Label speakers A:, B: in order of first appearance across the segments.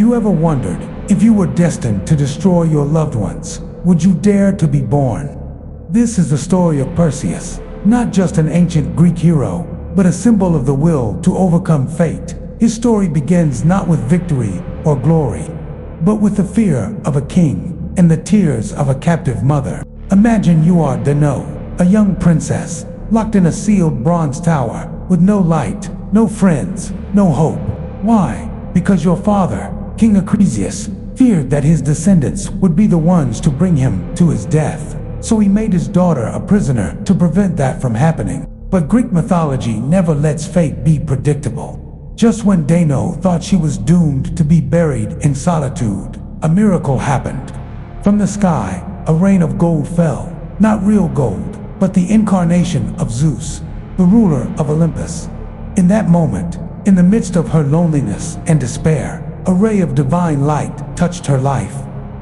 A: you ever wondered, if you were destined to destroy your loved ones, would you dare to be born? This is the story of Perseus, not just an ancient Greek hero, but a symbol of the will to overcome fate. His story begins not with victory or glory, but with the fear of a king and the tears of a captive mother. Imagine you are Danae, a young princess, locked in a sealed bronze tower, with no light, no friends, no hope. Why? Because your father, King Heracles, feared that his descendants would be the ones to bring him to his death. So he made his daughter a prisoner to prevent that from happening. But Greek mythology never lets fate be predictable. Just when Danae thought she was doomed to be buried in solitude, a miracle happened. From the sky, a rain of gold fell, not real gold, but the incarnation of Zeus, the ruler of Olympus. In that moment, in the midst of her loneliness and despair, a ray of divine light touched her life.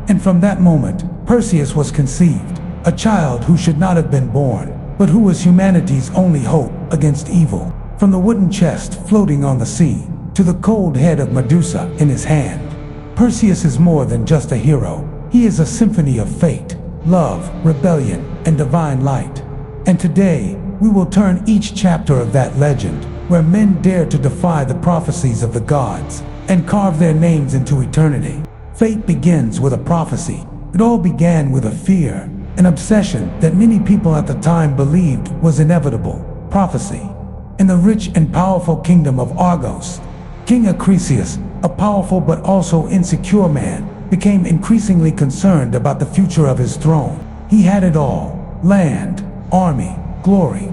A: And from that moment, Perseus was conceived, a child who should not have been born, but who was humanity's only hope against evil. From the wooden chest floating on the sea, to the cold head of Medusa in his hand, Perseus is more than just a hero. He is a symphony of fate, love, rebellion, and divine light. And today, we will turn each chapter of that legend, where men dare to defy the prophecies of the gods, and carve their names into eternity. Fate begins with a prophecy. It all began with a fear, an obsession that many people at the time believed was inevitable. Prophecy. In the rich and powerful kingdom of Argos, King Heracles, a powerful but also insecure man, became increasingly concerned about the future of his throne. He had it all: land, army, glory,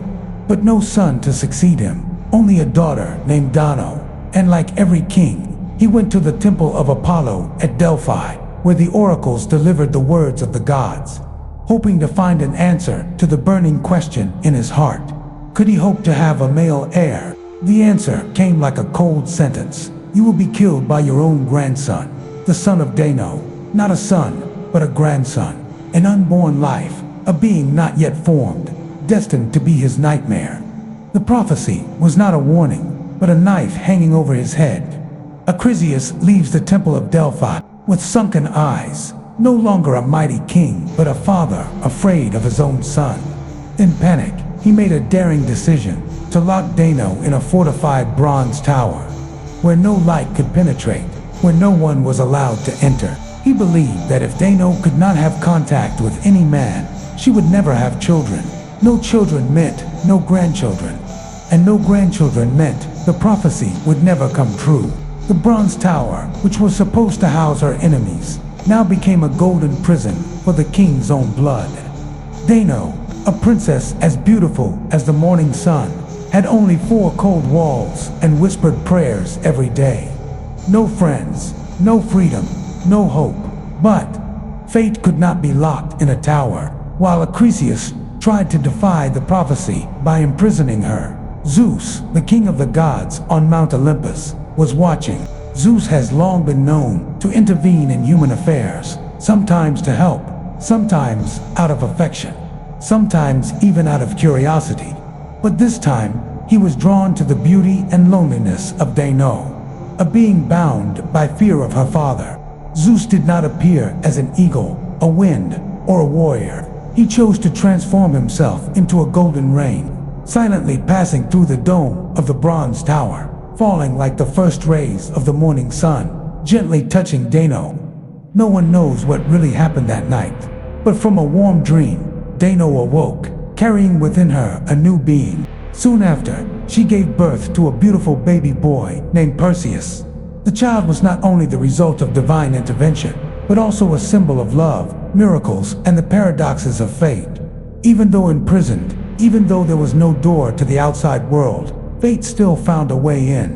A: but no son to succeed him, only a daughter named Danae. And like every king, he went to the temple of Apollo at Delphi, where the oracles delivered the words of the gods, hoping to find an answer to the burning question in his heart. Could he hope to have a male heir? The answer came like a cold sentence. You will be killed by your own grandson, the son of Danae. Not a son, but a grandson, an unborn life, a being not yet formed, destined to be his nightmare. The prophecy was not a warning, but a knife hanging over his head. Heracles leaves the temple of Delphi with sunken eyes, no longer a mighty king, but a father afraid of his own son. In panic, he made a daring decision to lock Danae in a fortified bronze tower, where no light could penetrate, where no one was allowed to enter. He believed that if Danae could not have contact with any man, she would never have children. No children meant no grandchildren, and no grandchildren meant the prophecy would never come true. The bronze tower, which was supposed to house her enemies, now became a golden prison for the king's own blood. Danae, a princess as beautiful as the morning sun, had only 4 cold walls and whispered prayers every day. No friends, no freedom, no hope. But fate could not be locked in a tower. While Heracles tried to defy the prophecy by imprisoning her, Zeus, the king of the gods on Mount Olympus, was watching. Zeus has long been known to intervene in human affairs, sometimes to help, sometimes out of affection, sometimes even out of curiosity. But this time, he was drawn to the beauty and loneliness of Danae, a being bound by fear of her father. Zeus did not appear as an eagle, a wind, or a warrior. He chose to transform himself into a golden rain, silently passing through the dome of the bronze tower, falling like the first rays of the morning sun, gently touching Danae. No one knows what really happened that night, but from a warm dream, Danae awoke, carrying within her a new being. Soon after, she gave birth to a beautiful baby boy named Perseus. The child was not only the result of divine intervention, but also a symbol of love, miracles, and the paradoxes of fate. Even though imprisoned, even though there was no door to the outside world, fate still found a way in.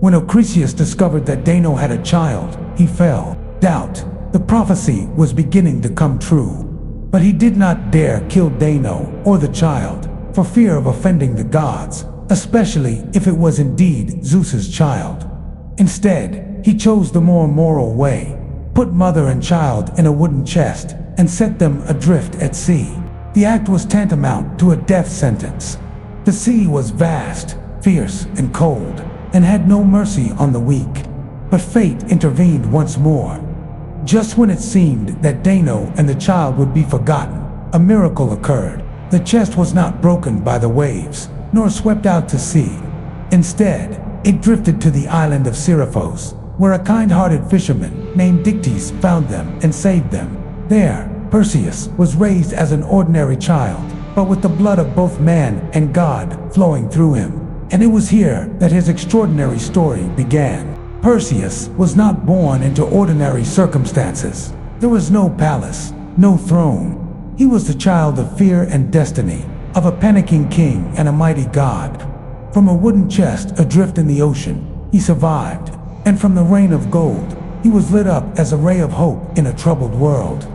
A: When Heracles discovered that Danae had a child, he fell. Doubt. The prophecy was beginning to come true. But he did not dare kill Danae or the child, for fear of offending the gods, especially if it was indeed Zeus's child. Instead, he chose the more moral way, put mother and child in a wooden chest, and set them adrift at sea. The act was tantamount to a death sentence. The sea was vast, fierce, and cold, and had no mercy on the weak. But fate intervened once more. Just when it seemed that Dano and the child would be forgotten, a miracle occurred. The chest was not broken by the waves, nor swept out to sea. Instead, it drifted to the island of Siriphos, where a kind-hearted fisherman named Dictys found them and saved them. There, Perseus was raised as an ordinary child, but with the blood of both man and God flowing through him. And it was here that his extraordinary story began. Perseus was not born into ordinary circumstances. There was no palace, no throne. He was the child of fear and destiny, of a panicking king and a mighty god. From a wooden chest adrift in the ocean, he survived, and from the rain of gold, he was lit up as a ray of hope in a troubled world.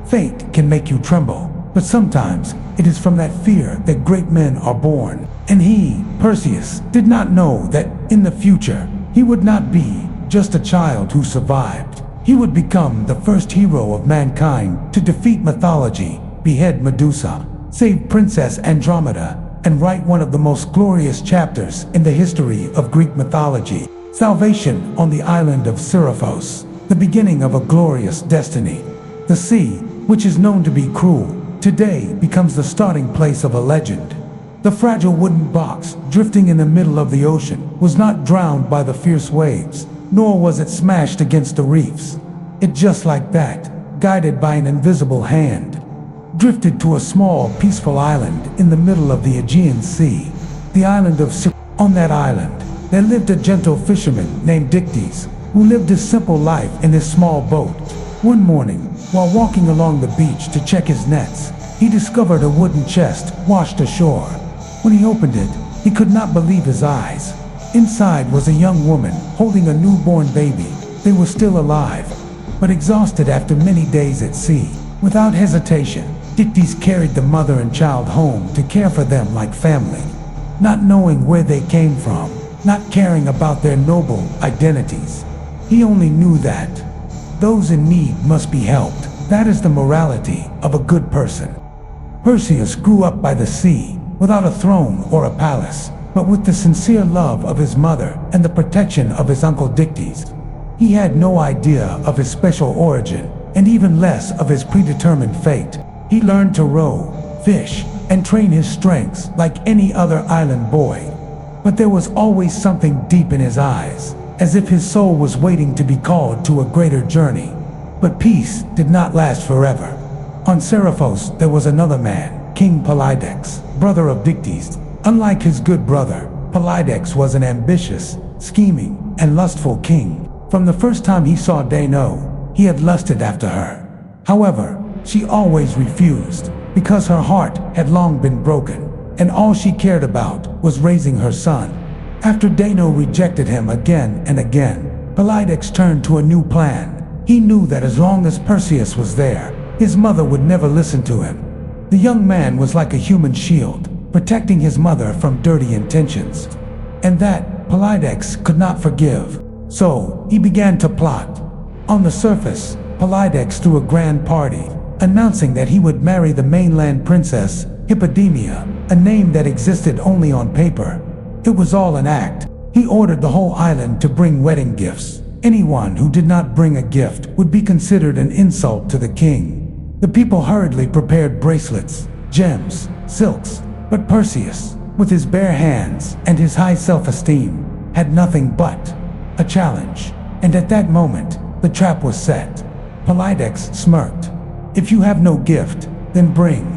A: Fate can make you tremble, but sometimes it is from that fear that great men are born. And he, Perseus, did not know that in the future, he would not be just a child who survived. He would become the first hero of mankind to defeat mythology, behead Medusa, save Princess Andromeda, and write one of the most glorious chapters in the history of Greek mythology. Salvation on the island of Siriphos, the beginning of a glorious destiny. The sea, which is known to be cruel, today becomes the starting place of a legend. The fragile wooden box, drifting in the middle of the ocean, was not drowned by the fierce waves, nor was it smashed against the reefs. It just like that, guided by an invisible hand, drifted to a small, peaceful island in the middle of the Aegean Sea, the island of Siriphos. On that island, there lived a gentle fisherman named Dictys, who lived a simple life in his small boat. One morning, while walking along the beach to check his nets, he discovered a wooden chest washed ashore. When he opened it, he could not believe his eyes. Inside was a young woman holding a newborn baby. They were still alive, but exhausted after many days at sea. Without hesitation, Dictys carried the mother and child home to care for them like family, not knowing where they came from, not caring about their noble identities. He only knew that those in need must be helped. That is the morality of a good person. Perseus grew up by the sea, without a throne or a palace, but with the sincere love of his mother and the protection of his uncle Dictys. He had no idea of his special origin, and even less of his predetermined fate. He learned to row, fish, and train his strengths like any other island boy. But there was always something deep in his eyes, as if his soul was waiting to be called to a greater journey. But peace did not last forever. On Siriphos there was another man, King Polydex, brother of Dictys. Unlike his good brother, Polydex was an ambitious, scheming, and lustful king. From the first time he saw Dano, he had lusted after her. However, she always refused, because her heart had long been broken, and all she cared about was raising her son. After Dano rejected him again and again, Polydex turned to a new plan. He knew that as long as Perseus was there, his mother would never listen to him. The young man was like a human shield, protecting his mother from dirty intentions. And that Polydex could not forgive. So, he began to plot. On the surface, Polydex threw a grand party, announcing that he would marry the mainland princess, Hippodamia, a name that existed only on paper. It was all an act. He ordered the whole island to bring wedding gifts. Anyone who did not bring a gift would be considered an insult to the king. The people hurriedly prepared bracelets, gems, silks, but Perseus, with his bare hands and his high self-esteem, had nothing but a challenge. And at that moment, the trap was set. Polydex smirked. If you have no gift, then bring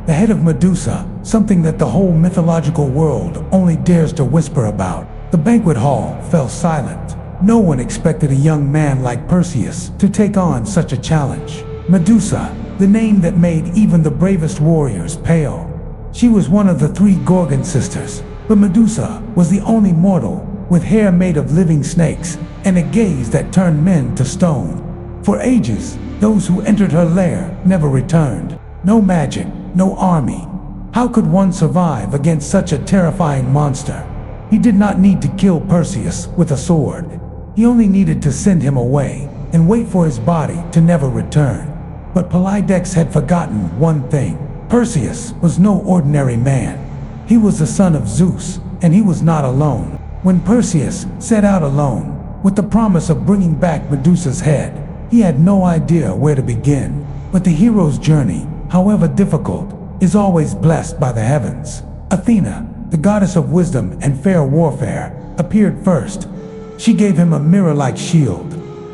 A: the head of Medusa, something that the whole mythological world only dares to whisper about. The banquet hall fell silent. No one expected a young man like Perseus to take on such a challenge. Medusa, the name that made even the bravest warriors pale. She was one of the 3 Gorgon sisters, but Medusa was the only mortal with hair made of living snakes and a gaze that turned men to stone. For ages, those who entered her lair never returned. No magic, no army. How could one survive against such a terrifying monster? He did not need to kill Perseus with a sword. He only needed to send him away and wait for his body to never return. But Polydex had forgotten one thing. Perseus was no ordinary man. He was the son of Zeus, and he was not alone. When Perseus set out alone, with the promise of bringing back Medusa's head. He had no idea where to begin, but the hero's journey, however difficult, is always blessed by the heavens. Athena, the goddess of wisdom and fair warfare, appeared first. She gave him a mirror-like shield,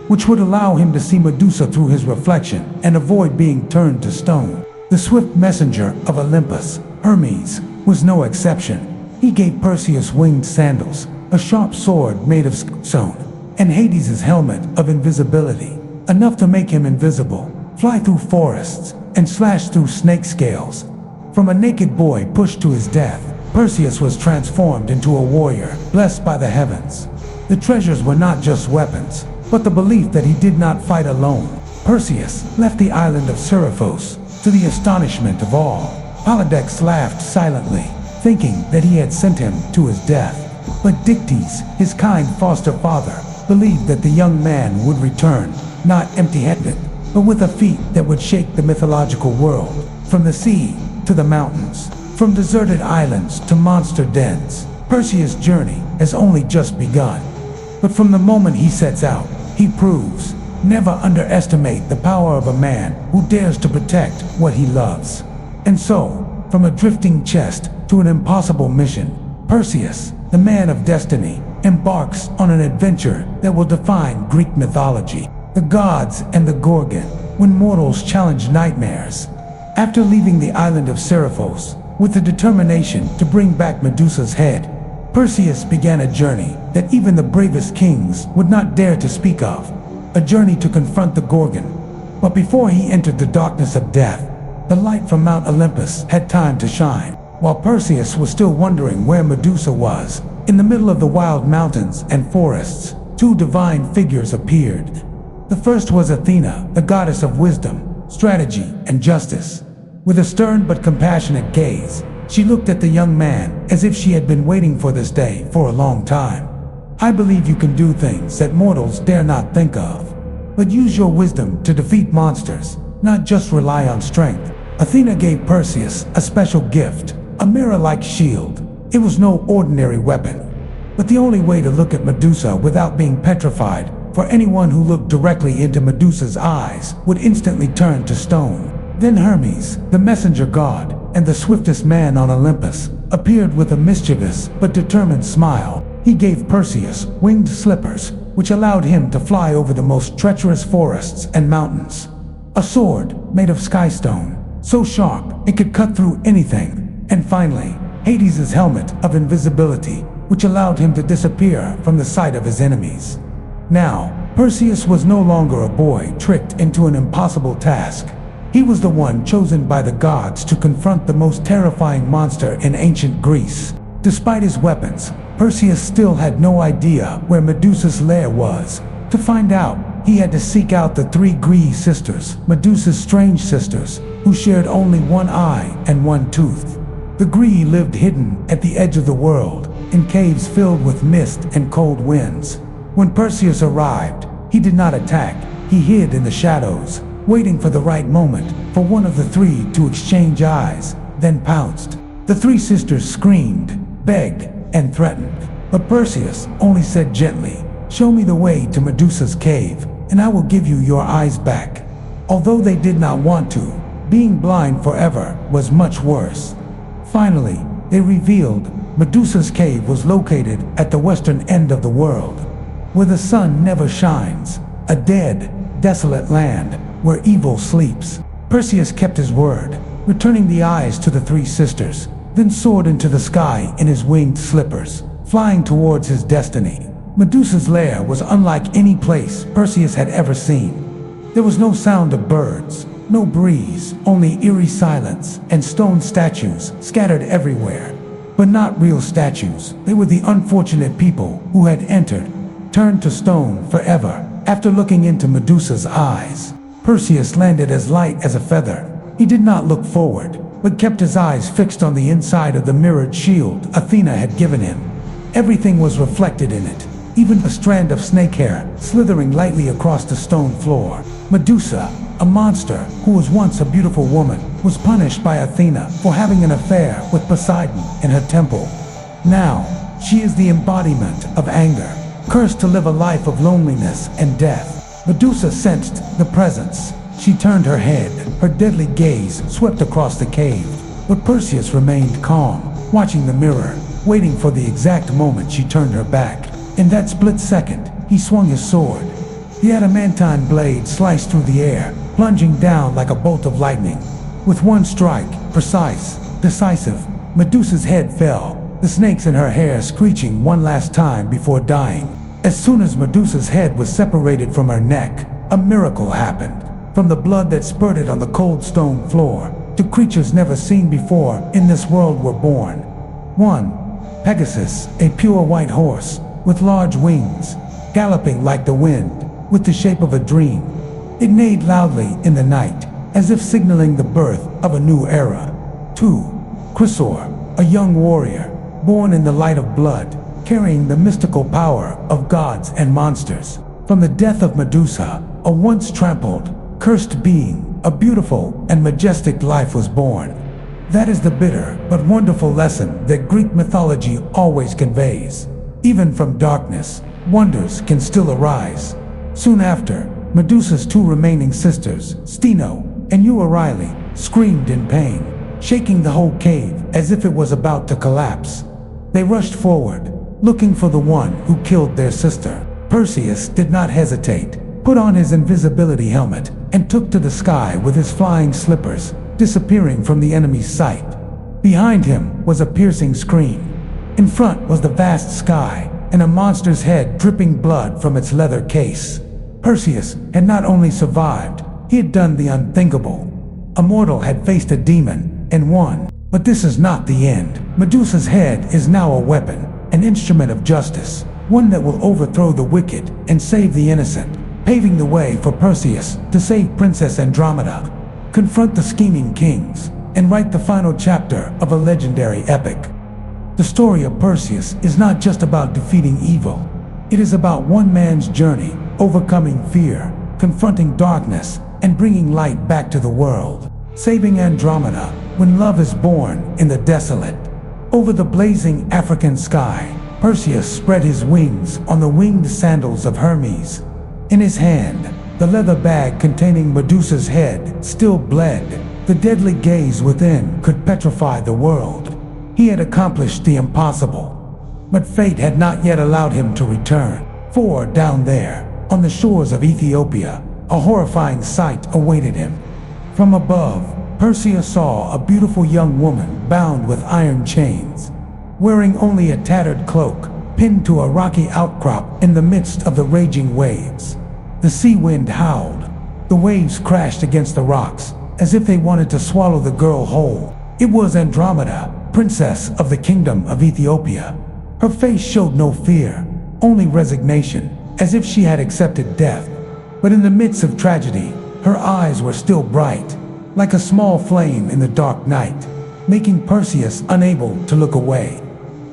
A: which would allow him to see Medusa through his reflection and avoid being turned to stone. The swift messenger of Olympus, Hermes, was no exception. He gave Perseus winged sandals, a sharp sword made of stone, and Hades' helmet of invisibility, enough to make him invisible, fly through forests, and slash through snake scales. From a naked boy pushed to his death, Perseus was transformed into a warrior, blessed by the heavens. The treasures were not just weapons, but the belief that he did not fight alone. Perseus left the island of Seraphos, to the astonishment of all. Polydex laughed silently, thinking that he had sent him to his death. But Dictys, his kind foster father, believed that the young man would return, not empty-handed, but with a feat that would shake the mythological world. From the sea to the mountains, from deserted islands to monster dens, Perseus' journey has only just begun. But from the moment he sets out, he proves, never underestimate the power of a man who dares to protect what he loves. And so, from a drifting chest to an impossible mission, Perseus, the man of destiny, embarks on an adventure that will define Greek mythology. The gods and the Gorgon, when mortals challenge nightmares. After leaving the island of Seraphos, with the determination to bring back Medusa's head, Perseus began a journey that even the bravest kings would not dare to speak of. A journey to confront the Gorgon. But before he entered the darkness of death, the light from Mount Olympus had time to shine. While Perseus was still wondering where Medusa was, in the middle of the wild mountains and forests, two divine figures appeared. The first was Athena, the goddess of wisdom, strategy, and justice. With a stern but compassionate gaze, she looked at the young man as if she had been waiting for this day for a long time. I believe you can do things that mortals dare not think of. But use your wisdom to defeat monsters, not just rely on strength. Athena gave Perseus a special gift, a mirror-like shield. It was no ordinary weapon, but the only way to look at Medusa without being petrified, for anyone who looked directly into Medusa's eyes would instantly turn to stone. Then Hermes, the messenger god, and the swiftest man on Olympus, appeared with a mischievous but determined smile. He gave Perseus winged slippers, which allowed him to fly over the most treacherous forests and mountains. A sword made of skystone, so sharp it could cut through anything. And finally, Hades' helmet of invisibility, which allowed him to disappear from the sight of his enemies. Now, Perseus was no longer a boy tricked into an impossible task. He was the one chosen by the gods to confront the most terrifying monster in ancient Greece. Despite his weapons, Perseus still had no idea where Medusa's lair was. To find out, he had to seek out the three Greek sisters, Medusa's strange sisters, who shared only one eye and one tooth. The Greek lived hidden at the edge of the world, in caves filled with mist and cold winds. When Perseus arrived, he did not attack. He hid in the shadows, waiting for the right moment for one of the three to exchange eyes, then pounced. The three sisters screamed, begged, and threatened, but Perseus only said gently, "Show me the way to Medusa's cave, and I will give you your eyes back." Although they did not want to, being blind forever was much worse. Finally, they revealed Medusa's cave was located at the western end of the world, where the sun never shines, a dead, desolate land where evil sleeps. Perseus kept his word, returning the eyes to the three sisters, then soared into the sky in his winged slippers, flying towards his destiny. Medusa's lair was unlike any place Perseus had ever seen. There was no sound of birds, no breeze, only eerie silence and stone statues scattered everywhere. But not real statues. They were the unfortunate people who had entered, turned to stone forever. After looking into Medusa's eyes, Perseus landed as light as a feather. He did not look forward, but kept his eyes fixed on the inside of the mirrored shield Athena had given him. Everything was reflected in it, even a strand of snake hair slithering lightly across the stone floor. Medusa, a monster who was once a beautiful woman, was punished by Athena for having an affair with Poseidon in her temple. Now, she is the embodiment of anger, cursed to live a life of loneliness and death. Medusa sensed the presence. She turned her head, her deadly gaze swept across the cave. But Perseus remained calm, watching the mirror, waiting for the exact moment she turned her back. In that split second, he swung his sword. The adamantine blade sliced through the air, plunging down like a bolt of lightning. With one strike, precise, decisive, Medusa's head fell, the snakes in her hair screeching one last time before dying. As soon as Medusa's head was separated from her neck, a miracle happened. From the blood that spurted on the cold stone floor, to creatures never seen before in this world were born. 1. Pegasus, a pure white horse, with large wings, galloping like the wind, with the shape of a dream. It neighed loudly in the night, as if signaling the birth of a new era. 2. Chrysaor, a young warrior, born in the light of blood, carrying the mystical power of gods and monsters. From the death of Medusa, a once trampled, cursed being, a beautiful and majestic life was born. That is the bitter but wonderful lesson that Greek mythology always conveys. Even from darkness, wonders can still arise. Soon after, Medusa's two remaining sisters, Steno and Euryale, screamed in pain, shaking the whole cave as if it was about to collapse. They rushed forward, looking for the one who killed their sister. Perseus did not hesitate, put on his invisibility helmet, and took to the sky with his flying slippers, disappearing from the enemy's sight. Behind him was a piercing scream. In front was the vast sky, and a monster's head dripping blood from its leather case. Perseus had not only survived, he had done the unthinkable. A mortal had faced a demon and won. But this is not the end. Medusa's head is now a weapon, an instrument of justice, one that will overthrow the wicked and save the innocent, paving the way for Perseus to save Princess Andromeda, confront the scheming kings, and write the final chapter of a legendary epic. The story of Perseus is not just about defeating evil. It is about one man's journey, overcoming fear, confronting darkness, and bringing light back to the world, saving Andromeda when love is born in the desolate. Over the blazing African sky, Perseus spread his wings on the winged sandals of Hermes. In his hand, the leather bag containing Medusa's head still bled. The deadly gaze within could petrify the world. He had accomplished the impossible. But fate had not yet allowed him to return. For down there, on the shores of Ethiopia, a horrifying sight awaited him. From above, Perseus saw a beautiful young woman bound with iron chains, wearing only a tattered cloak, pinned to a rocky outcrop in the midst of the raging waves. The sea wind howled. The waves crashed against the rocks, as if they wanted to swallow the girl whole. It was Andromeda, princess of the kingdom of Ethiopia. Her face showed no fear, only resignation, as if she had accepted death. But in the midst of tragedy, her eyes were still bright, like a small flame in the dark night, making Perseus unable to look away.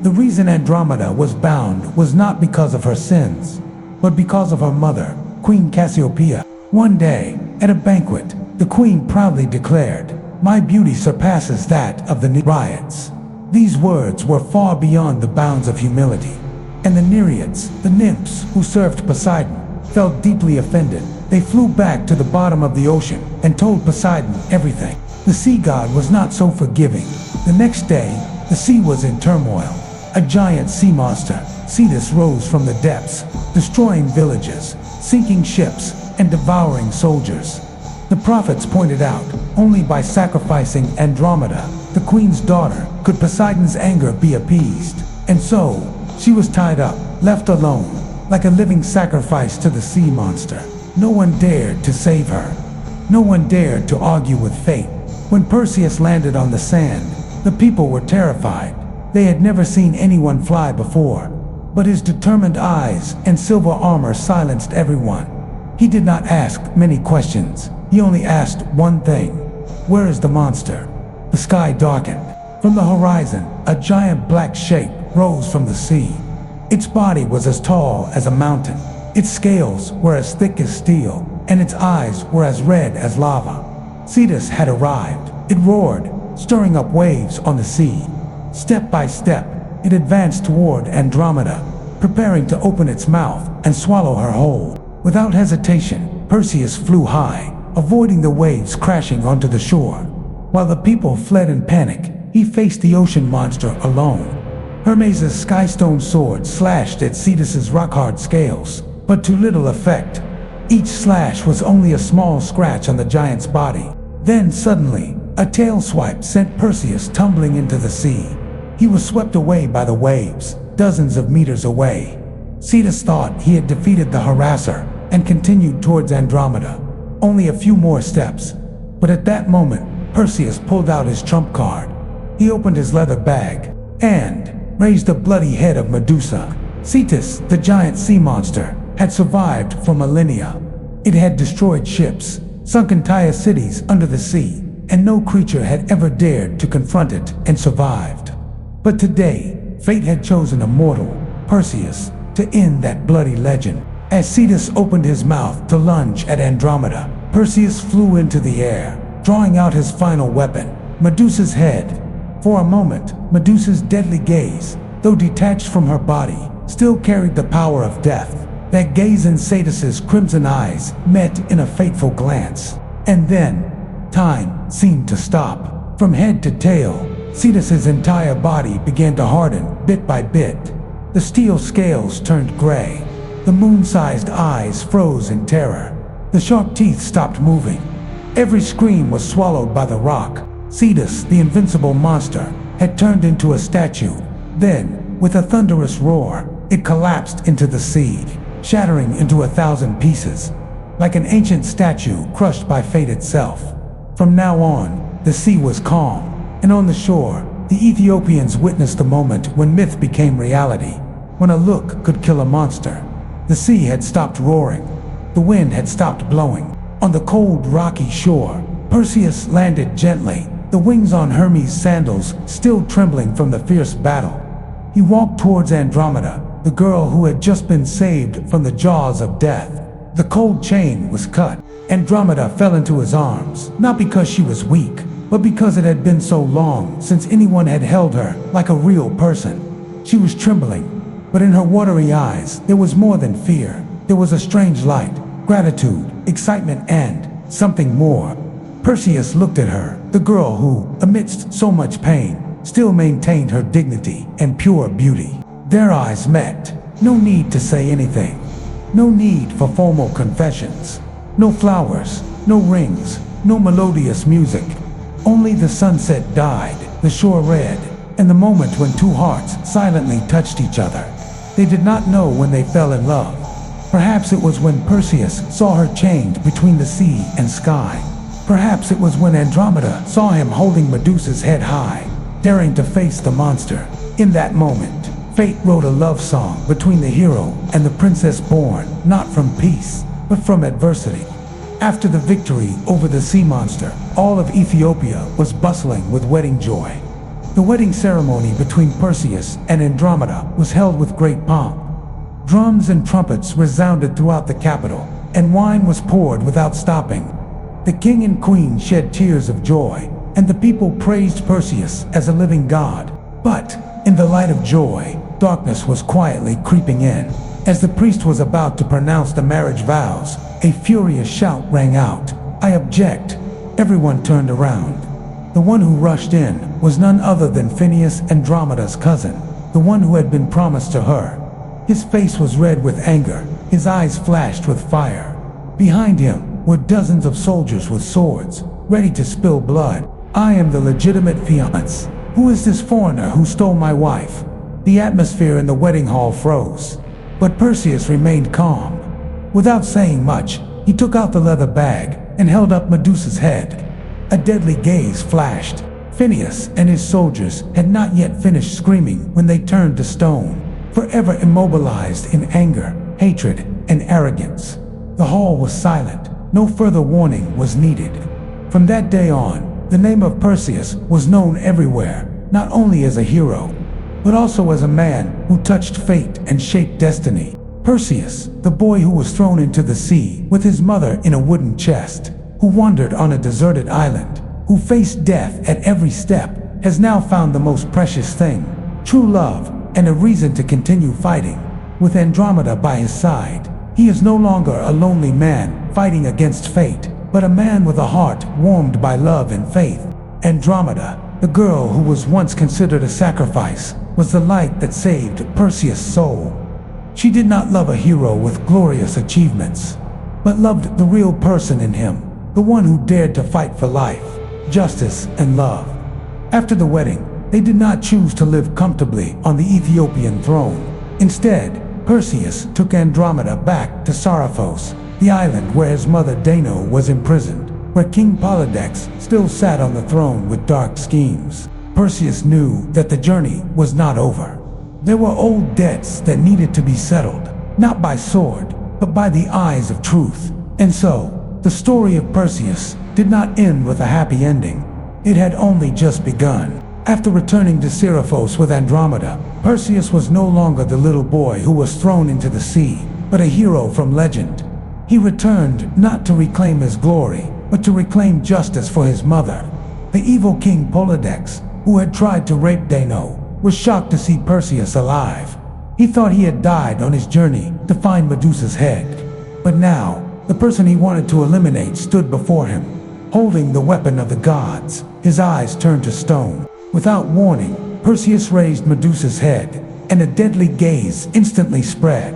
A: The reason Andromeda was bound was not because of her sins, but because of her mother, Queen Cassiopeia. One day, at a banquet, the queen proudly declared, "My beauty surpasses that of the Nereids." These words were far beyond the bounds of humility, and the Nereids, the nymphs who served Poseidon, felt deeply offended. They flew back to the bottom of the ocean and told Poseidon everything. The sea god was not so forgiving. The next day, the sea was in turmoil. A giant sea monster, Cetus, rose from the depths, destroying villages, sinking ships, and devouring soldiers. The prophets pointed out, only by sacrificing Andromeda, the queen's daughter, could Poseidon's anger be appeased. And so, she was tied up, left alone, like a living sacrifice to the sea monster. No one dared to save her. No one dared to argue with fate. When Perseus landed on the sand, the people were terrified. They had never seen anyone fly before. But his determined eyes and silver armor silenced everyone. He did not ask many questions. He only asked one thing: where is the monster? The sky darkened. From the horizon, a giant black shape rose from the sea. Its body was as tall as a mountain. Its scales were as thick as steel, and its eyes were as red as lava. Cetus had arrived. It roared, stirring up waves on the sea. Step by step, it advanced toward Andromeda, preparing to open its mouth and swallow her whole. Without hesitation, Perseus flew high, avoiding the waves crashing onto the shore. While the people fled in panic, he faced the ocean monster alone. Hermes' skystone sword slashed at Cetus's rock-hard scales, but to little effect. Each slash was only a small scratch on the giant's body. Then suddenly, a tail swipe sent Perseus tumbling into the sea. He was swept away by the waves, dozens of meters away. Cetus thought he had defeated the harasser and continued towards Andromeda. Only a few more steps. But at that moment, Perseus pulled out his trump card. He opened his leather bag and raised the bloody head of Medusa. Cetus, the giant sea monster, had survived for millennia. It had destroyed ships, sunk entire cities under the sea, and no creature had ever dared to confront it and survived. But today, fate had chosen a mortal, Perseus, to end that bloody legend. As Cetus opened his mouth to lunge at Andromeda, Perseus flew into the air, drawing out his final weapon, Medusa's head. For a moment, Medusa's deadly gaze, though detached from her body, still carried the power of death. That gaze in Cetus's crimson eyes met in a fateful glance. And then, time seemed to stop. From head to tail, Cetus's entire body began to harden bit by bit. The steel scales turned gray. The moon-sized eyes froze in terror. The sharp teeth stopped moving. Every scream was swallowed by the rock. Cetus, the invincible monster, had turned into a statue. Then, with a thunderous roar, it collapsed into the sea, shattering into 1,000 pieces, like an ancient statue crushed by fate itself. From now on, the sea was calm, and on the shore, the Ethiopians witnessed the moment when myth became reality, when a look could kill a monster. The sea had stopped roaring. The wind had stopped blowing. On the cold, rocky shore, Perseus landed gently, the wings on Hermes' sandals still trembling from the fierce battle. He walked towards Andromeda, the girl who had just been saved from the jaws of death. The cold chain was cut. Andromeda fell into his arms, not because she was weak, but because it had been so long since anyone had held her like a real person. She was trembling, but in her watery eyes there was more than fear. There was a strange light, gratitude, excitement, and something more. Perseus looked at her, the girl who, amidst so much pain, still maintained her dignity and pure beauty. Their eyes met. No need to say anything. No need for formal confessions. No flowers, no rings, no melodious music. Only the sunset died, the shore red, and the moment when two hearts silently touched each other. They did not know when they fell in love. Perhaps it was when Perseus saw her chained between the sea and sky. Perhaps it was when Andromeda saw him holding Medusa's head high, daring to face the monster. In that moment, fate wrote a love song between the hero and the princess born, not from peace, but from adversity. After the victory over the sea monster, all of Ethiopia was bustling with wedding joy. The wedding ceremony between Perseus and Andromeda was held with great pomp. Drums and trumpets resounded throughout the capital, and wine was poured without stopping. The king and queen shed tears of joy, and the people praised Perseus as a living god. But, in the light of joy, darkness was quietly creeping in. As the priest was about to pronounce the marriage vows, a furious shout rang out, "I object!" Everyone turned around. The one who rushed in was none other than Phineus, Andromeda's cousin, the one who had been promised to her. His face was red with anger, his eyes flashed with fire. Behind him were dozens of soldiers with swords, ready to spill blood. "I am the legitimate fiancé. Who is this foreigner who stole my wife?" The atmosphere in the wedding hall froze, but Perseus remained calm. Without saying much, he took out the leather bag and held up Medusa's head. A deadly gaze flashed. Phineus and his soldiers had not yet finished screaming when they turned to stone, forever immobilized in anger, hatred, and arrogance. The hall was silent. No further warning was needed. From that day on, the name of Perseus was known everywhere, not only as a hero, but also as a man who touched fate and shaped destiny. Perseus, the boy who was thrown into the sea with his mother in a wooden chest, who wandered on a deserted island, who faced death at every step, has now found the most precious thing, true love, and a reason to continue fighting. with Andromeda by his side. He is no longer a lonely man fighting against fate, but a man with a heart warmed by love and faith. Andromeda, the girl who was once considered a sacrifice, was the light that saved Perseus' soul. She did not love a hero with glorious achievements, but loved the real person in him, the one who dared to fight for life, justice, and love. After the wedding, they did not choose to live comfortably on the Ethiopian throne. Instead, Perseus took Andromeda back to Seriphos, the island where his mother Dano was imprisoned, where King Polydex still sat on the throne with dark schemes. Perseus knew that the journey was not over. There were old debts that needed to be settled, not by sword, but by the eyes of truth. And so, the story of Perseus did not end with a happy ending. It had only just begun. After returning to Seriphos with Andromeda, Perseus was no longer the little boy who was thrown into the sea, but a hero from legend. He returned not to reclaim his glory, but to reclaim justice for his mother. The evil King Polydex, who had tried to rape Dano, was shocked to see Perseus alive. He thought he had died on his journey to find Medusa's head. But now, the person he wanted to eliminate stood before him, holding the weapon of the gods, his eyes turned to stone. Without warning, Perseus raised Medusa's head, and a deadly gaze instantly spread.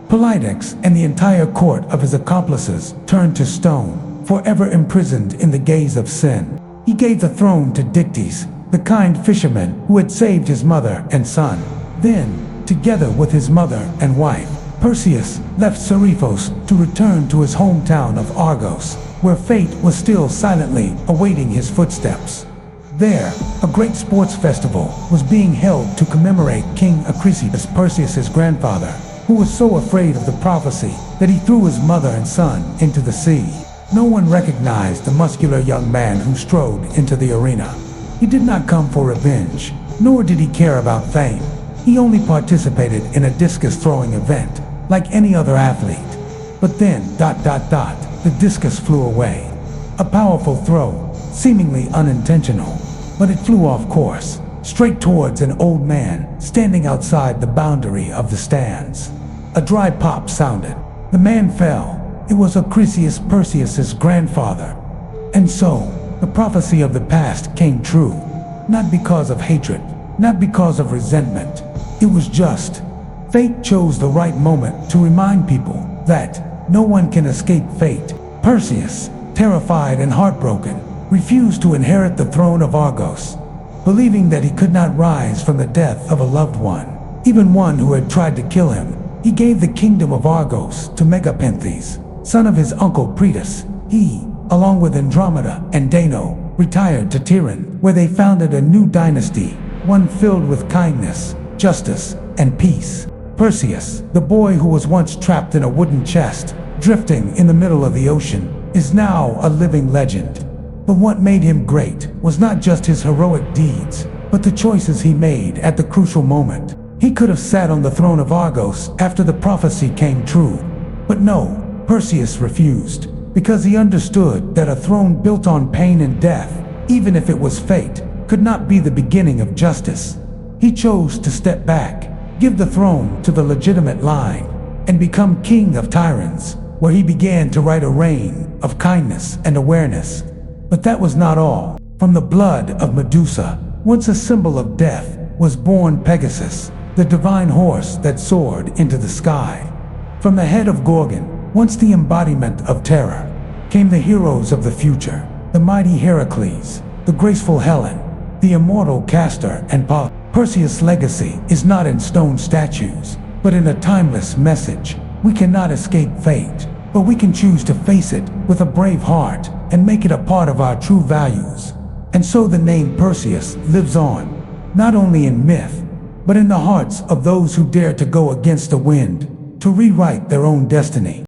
A: Polydex and the entire court of his accomplices turned to stone, forever imprisoned in the gaze of sin. He gave the throne to Dictys, the kind fisherman who had saved his mother and son. Then, together with his mother and wife, Perseus left Seriphos to return to his hometown of Argos, where fate was still silently awaiting his footsteps. There, a great sports festival was being held to commemorate King Heracles, Perseus' grandfather, who was so afraid of the prophecy that he threw his mother and son into the sea. No one recognized the muscular young man who strode into the arena. He did not come for revenge, nor did he care about fame. He only participated in a discus-throwing event, like any other athlete. But then, the discus flew away. A powerful throw, seemingly unintentional, but it flew off course, straight towards an old man standing outside the boundary of the stands. A dry pop sounded. The man fell. It was Heracles, Perseus' grandfather. And so, the prophecy of the past came true. Not because of hatred, not because of resentment. It was just. Fate chose the right moment to remind people that no one can escape fate. Perseus, terrified and heartbroken, refused to inherit the throne of Argos, believing that he could not rise from the death of a loved one, even one who had tried to kill him. He gave the kingdom of Argos to Megapenthes, son of his uncle Proetus. He, along with Andromeda and Dano, retired to Tiran, where they founded a new dynasty, one filled with kindness, justice, and peace. Perseus, the boy who was once trapped in a wooden chest, drifting in the middle of the ocean, is now a living legend. But what made him great was not just his heroic deeds, but the choices he made at the crucial moment. He could have sat on the throne of Argos after the prophecy came true. But no, Perseus refused, because he understood that a throne built on pain and death, even if it was fate, could not be the beginning of justice. He chose to step back, give the throne to the legitimate line, and become king of Tyrants, where he began to write a reign of kindness and awareness. But that was not all. From the blood of Medusa, once a symbol of death, was born Pegasus, the divine horse that soared into the sky. From the head of Gorgon, once the embodiment of terror, came the heroes of the future, the mighty Heracles, the graceful Helen, the immortal Castor and Pollux. Perseus' legacy is not in stone statues, but in a timeless message. We cannot escape fate, but we can choose to face it with a brave heart and make it a part of our true values. And so the name Perseus lives on, not only in myth, but in the hearts of those who dare to go against the wind, to rewrite their own destiny.